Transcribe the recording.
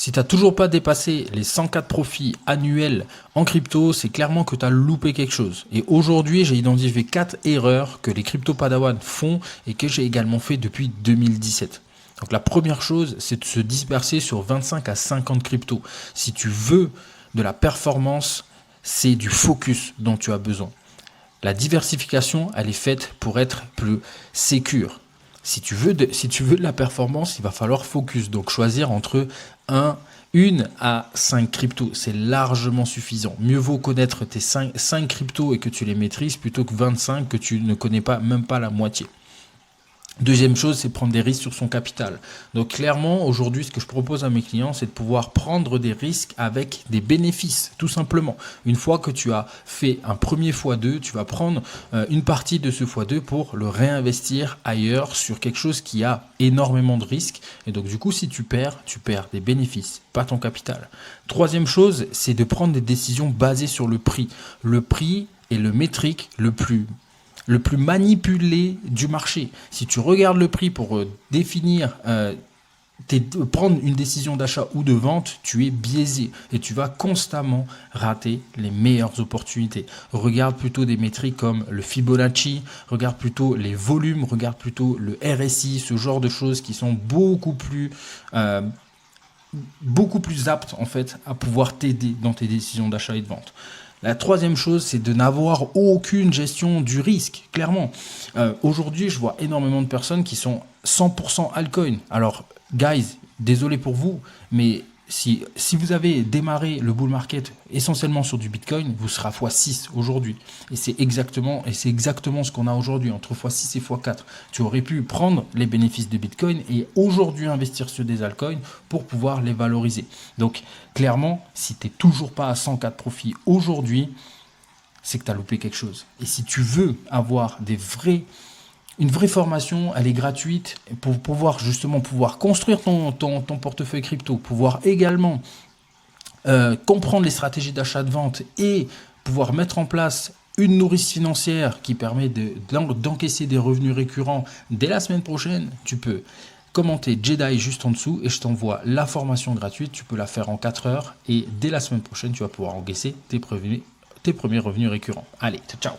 Si tu n'as toujours pas dépassé les 104 profits annuels en crypto, c'est clairement que tu as loupé quelque chose. Et aujourd'hui, j'ai identifié 4 erreurs que les crypto padawans font et que j'ai également fait depuis 2017. Donc la première chose, c'est de se disperser sur 25 à 50 cryptos. Si tu veux de la performance, c'est du focus dont tu as besoin. La diversification, elle est faite pour être plus sécure. Si tu veux de la performance, il va falloir focus. Donc choisir entre 1 à 5 cryptos, c'est largement suffisant. Mieux vaut connaître tes 5 cryptos et que tu les maîtrises plutôt que 25 que tu ne connais pas, même pas la moitié. Deuxième chose, c'est prendre des risques sur son capital. Donc clairement, aujourd'hui, ce que je propose à mes clients, c'est de pouvoir prendre des risques avec des bénéfices, tout simplement. Une fois que tu as fait un premier x2, tu vas prendre une partie de ce x2 pour le réinvestir ailleurs sur quelque chose qui a énormément de risques. Et donc du coup, si tu perds des bénéfices, pas ton capital. Troisième chose, c'est de prendre des décisions basées sur le prix. Le prix est le métrique le plus manipulé du marché. Si tu regardes le prix pour définir, prendre une décision d'achat ou de vente, tu es biaisé et tu vas constamment rater les meilleures opportunités. Regarde plutôt des métriques comme le Fibonacci, regarde plutôt les volumes, regarde plutôt le RSI, ce genre de choses qui sont beaucoup plus aptes en fait à pouvoir t'aider dans tes décisions d'achat et de vente. La troisième chose, c'est de n'avoir aucune gestion du risque, clairement. Aujourd'hui, je vois énormément de personnes qui sont 100% altcoin. Alors, guys, désolé pour vous, mais si vous avez démarré le bull market essentiellement sur du Bitcoin, vous serez à x6 aujourd'hui. Et c'est exactement ce qu'on a aujourd'hui, entre x6 et x4. Tu aurais pu prendre les bénéfices de Bitcoin et aujourd'hui investir sur des altcoins pour pouvoir les valoriser. Donc, clairement, si tu n'es toujours pas à 104 profits aujourd'hui, c'est que tu as loupé quelque chose. Et si tu veux avoir une vraie formation, elle est gratuite pour pouvoir construire ton portefeuille crypto, pouvoir également comprendre les stratégies d'achat de vente et pouvoir mettre en place une nourrice financière qui permet d'encaisser des revenus récurrents dès la semaine prochaine. Tu peux commenter Jedi juste en dessous et je t'envoie la formation gratuite. Tu peux la faire en 4 heures et dès la semaine prochaine, tu vas pouvoir encaisser tes premiers revenus récurrents. Allez, ciao!